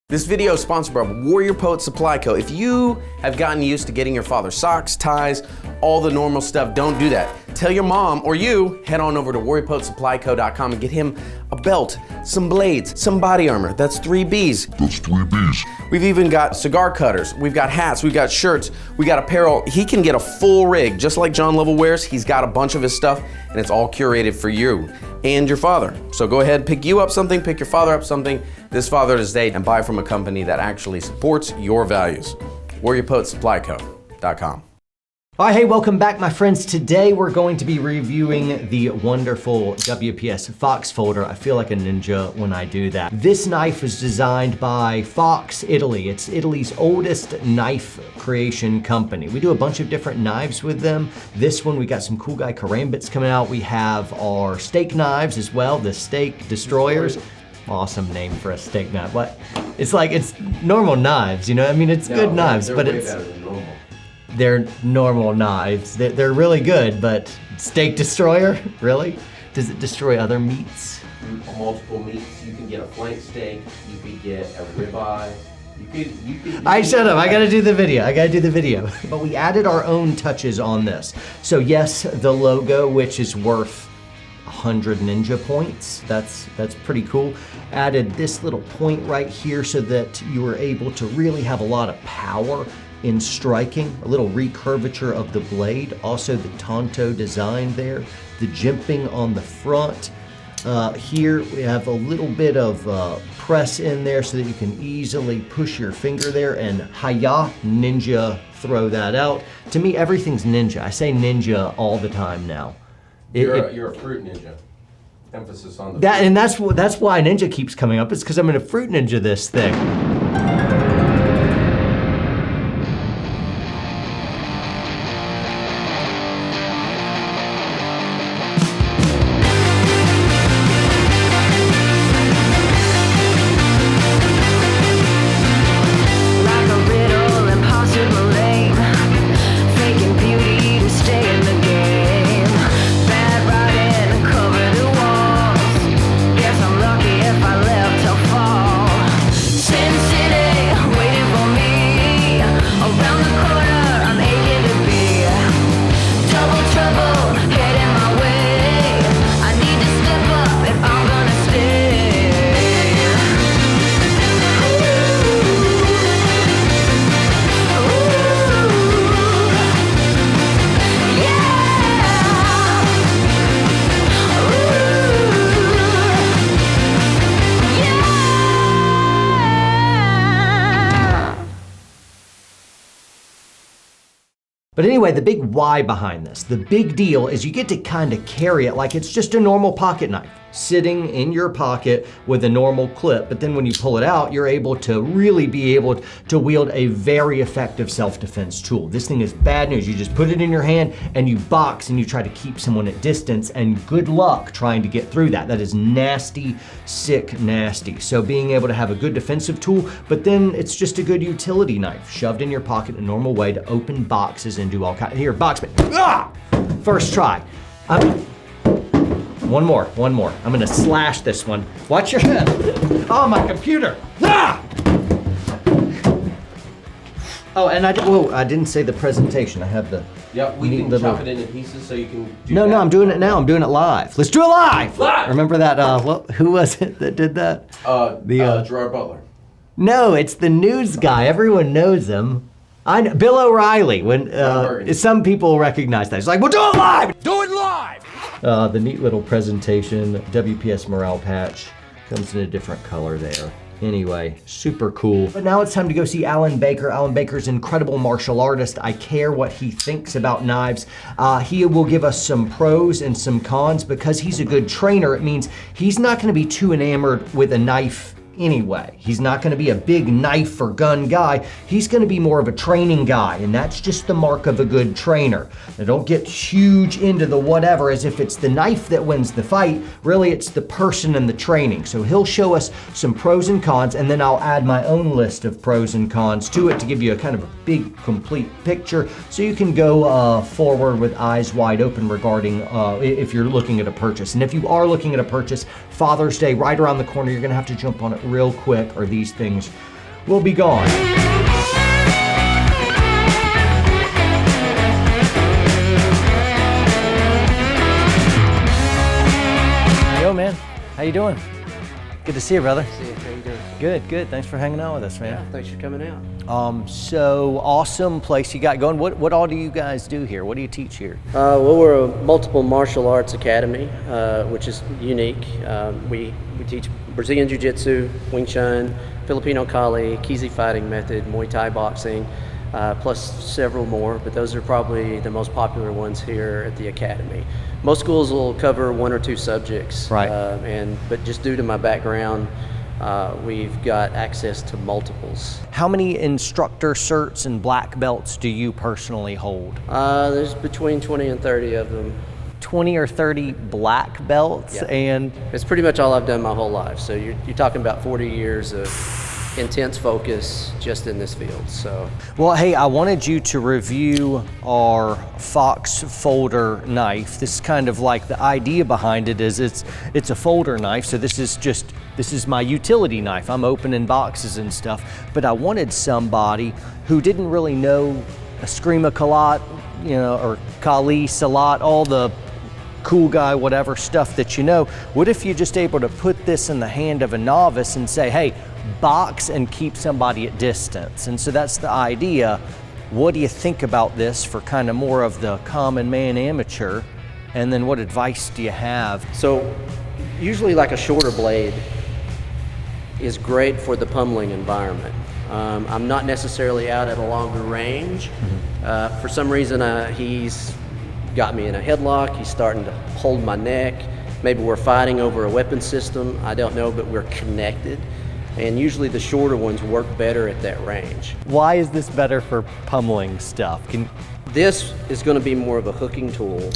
This video is sponsored by Warrior Poet Supply Co. If you have gotten used to getting your father socks, ties, all the normal stuff, don't do that. Tell your mom or you, head on over to warriorpoetsupplyco.com and get him a belt, some blades, some body armor. That's 3 Bs. That's 3 Bs. We've even got cigar cutters, we've got hats, we've got shirts, we got apparel. He can get a full rig, just like John Lovell wears. He's got a bunch of his stuff, and it's all curated for you and your father. So go ahead, pick you up something, pick your father up something this Father's Day, and buy from a company that actually supports your values. WarriorPoetSupplyCo.com. All right, hey, welcome back, my friends. Today we're going to be reviewing the wonderful WPS Fox Folder. I feel like a ninja when I do that. This knife was designed by Fox, Italy. It's Italy's oldest knife creation company. We do a bunch of different knives with them. This one, we got some cool guy karambits coming out. We have our steak knives as well, the steak destroyers. Awesome name for a steak knife. What? It's like, it's normal knives, you know? I mean, it's good knives, but it's... They're normal knives. They're really good, but steak destroyer? Really? Does it destroy other meats? Multiple meats. You can get a flank steak. You could get a ribeye. You could. I shut up. I gotta do the video. But we added our own touches on this. So yes, the logo, which is worth 100 ninja points. That's pretty cool. Added this little point right here so that you were able to really have a lot of power in striking, a little recurvature of the blade, also the Tonto design there, the jimping on the front. Here we have a little bit of press in there so that you can easily push your finger there and hi-ya, ninja, throw that out. To me, everything's ninja. I say ninja all the time now. You're a fruit ninja. Emphasis on the that, and that's why ninja keeps coming up. It's because I'm gonna fruit ninja this thing. But anyway, the big why behind this, the big deal is you get to kind of carry it like it's just a normal pocket knife sitting in your pocket with a normal clip. But then when you pull it out, you're able to really be able to wield a very effective self-defense tool. This thing is bad news. You just put it in your hand and you box and you try to keep someone at distance, and good luck trying to get through that. That is nasty, sick, nasty. So being able to have a good defensive tool, but then it's just a good utility knife shoved in your pocket in a normal way to open boxes and do all kinds. Here, box me. Ah! First try. One more. I'm gonna slash this one. Watch your head. Oh, my computer. Ah! Oh, and I didn't say the presentation. I have the. Yep, we can chop it into pieces so you can do No, I'm doing it now. I'm doing it live. Let's do it live. Live! Remember that, who was it that did that? Gerard Butler. No, it's the news guy. Everyone knows him. I know, Bill O'Reilly. When some people recognize that. It's like, we'll do it live! Do it live! The neat little presentation, WPS morale patch, comes in a different color there. Anyway, super cool. But now it's time to go see Alan Baker. Alan Baker's an incredible martial artist. I care what he thinks about knives. He will give us some pros and some cons. Because he's a good trainer, it means he's not gonna be too enamored with a knife anyway. He's not gonna be a big knife or gun guy. He's gonna be more of a training guy, and that's just the mark of a good trainer. Now don't get huge into the whatever as if it's the knife that wins the fight. Really, it's the person and the training. So he'll show us some pros and cons, and then I'll add my own list of pros and cons to it to give you a kind of a big, complete picture so you can go forward with eyes wide open regarding if you're looking at a purchase. And if you are looking at a purchase, Father's Day right around the corner, you're gonna have to jump on it real quick, or these things We'll be gone. Yo, man. How you doing? Good to see you, brother. See you. How you doing? Good, good. Thanks for hanging out with us, man. Yeah, thanks for coming out. So awesome place you got going. What all do you guys do here? What do you teach here? Well, we're a multiple martial arts academy, which is unique. We teach Brazilian Jiu-Jitsu, Wing Chun, Filipino Kali, Kizi fighting method, Muay Thai boxing, plus several more, but those are probably the most popular ones here at the academy. Most schools will cover one or two subjects, right? But just due to my background, we've got access to multiples. How many instructor certs and black belts do you personally hold? There's between 20 and 30 of them. 20 or 30 black belts, Yeah. and it's pretty much all I've done my whole life. So you're talking about 40 years of intense focus just in this field. So, well, hey, I wanted you to review our Fox Folder knife. This is kind of like the idea behind it is it's a folder knife. So this is my utility knife. I'm opening boxes and stuff, but I wanted somebody who didn't really know Eskrima Kalat, or Kali, Salat, all the cool guy, whatever stuff that you know. What if you're just able to put this in the hand of a novice and say, hey, box and keep somebody at distance? And so that's the idea. What do you think about this for kind of more of the common man amateur? And then what advice do you have? So usually like a shorter blade is great for the pummeling environment. I'm not necessarily out at a longer range. For some reason, he's got me in a headlock. He's starting to hold my neck. Maybe we're fighting over a weapon system. I don't know, but we're connected. And usually the shorter ones work better at that range. Why is this better for pummeling stuff? This is going to be more of a hooking tool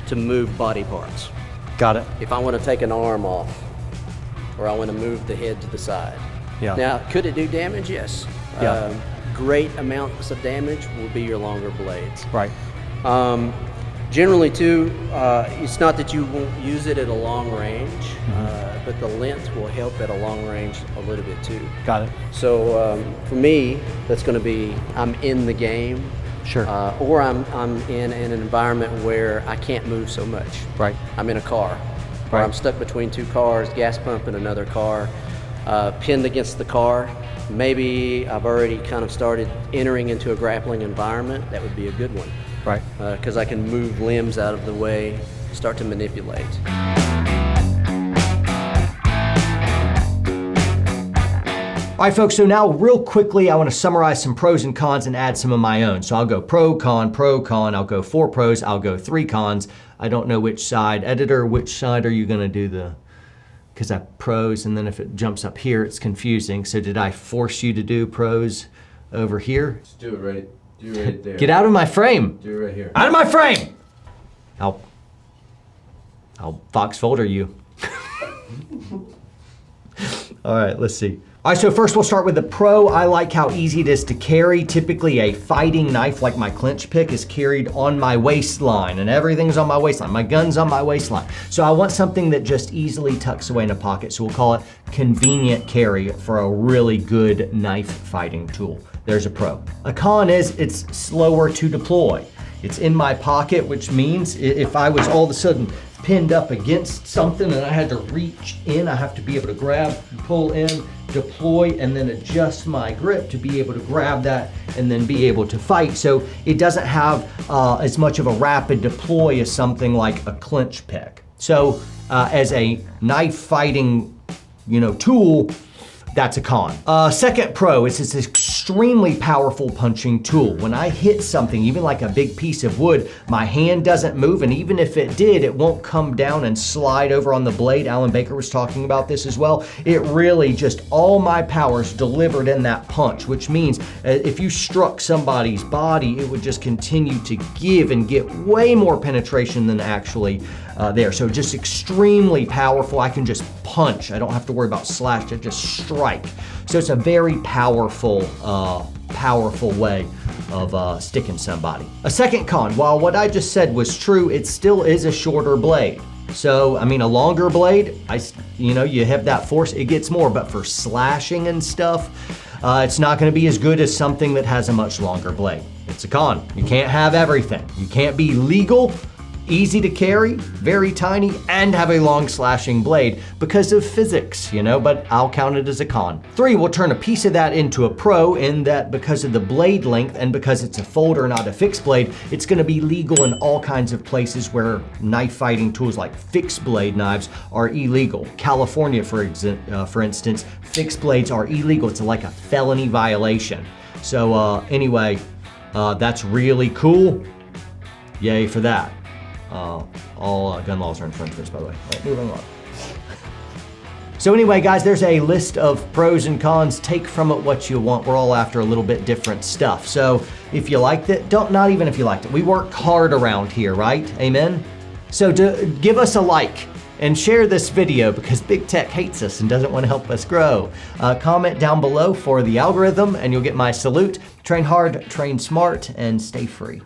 to move body parts. Got it. If I want to take an arm off, or I want to move the head to the side. Yeah. Now, could it do damage? Yes. Yeah. Great amounts of damage will be your longer blades. Right. Generally, too, it's not that you won't use it at a long range, but the length will help at a long range a little bit too. Got it. So for me, that's going to be I'm in the game. Sure. Or I'm in an environment where I can't move so much. Right. I'm in a car. Or Right. I'm stuck between two cars, gas pump in another car, pinned against the car. Maybe I've already kind of started entering into a grappling environment. That would be a good one. Right. Because I can move limbs out of the way, start to manipulate. All right, folks, so now real quickly, I want to summarize some pros and cons and add some of my own. So I'll go pro, con, I'll go 4 pros, I'll go 3 cons. I don't know which side. Editor, which side are you going to do because I pros, and then if it jumps up here, it's confusing. So did I force you to do pros over here? Just do it right there. Get out of my frame. Do it right here. Out of my frame! I'll Fox Folder you. All right, let's see. All right, so first we'll start with the pro. I like how easy it is to carry. Typically a fighting knife like my clinch pick is carried on my waistline, and everything's on my waistline. My gun's on my waistline. So I want something that just easily tucks away in a pocket. So we'll call it convenient carry for a really good knife fighting tool. There's a pro. A con is it's slower to deploy. It's in my pocket, which means if I was all of a sudden pinned up against something and I had to reach in, I have to be able to grab, pull in, deploy, and then adjust my grip to be able to grab that and then be able to fight. So it doesn't have as much of a rapid deploy as something like a clinch pick. So as a knife fighting, tool, that's a con. Second pro is it's an extremely powerful punching tool. When I hit something, even like a big piece of wood, my hand doesn't move, and even if it did, it won't come down and slide over on the blade. Alan Baker was talking about this as well. It really just, all my power's delivered in that punch, which means if you struck somebody's body, it would just continue to give and get way more penetration than actually there. So just extremely powerful. I can just punch. I don't have to worry about slash, I just strike. So it's a very powerful way of sticking somebody. A second con, while what I just said was true, it still is a shorter blade. So, a longer blade, you have that force, it gets more, but for slashing and stuff, It's not gonna be as good as something that has a much longer blade. It's a con. You can't have everything. You can't be legal, easy to carry, very tiny, and have a long slashing blade because of physics, you know, but I'll count it as a con. 3, we'll turn a piece of that into a pro in that because of the blade length and because it's a folder, not a fixed blade, it's gonna be legal in all kinds of places where knife fighting tools like fixed blade knives are illegal. California, for instance, fixed blades are illegal. It's like a felony violation. So anyway, that's really cool. Yay for that. All gun laws are infringements, by the way. All right, moving on. So anyway, guys, there's a list of pros and cons. Take from it what you want. We're all after a little bit different stuff. So if you liked it, not even if you liked it. We work hard around here, right? Amen? So give us a like and share this video because big tech hates us and doesn't want to help us grow. Comment down below for the algorithm and you'll get my salute. Train hard, train smart, and stay free.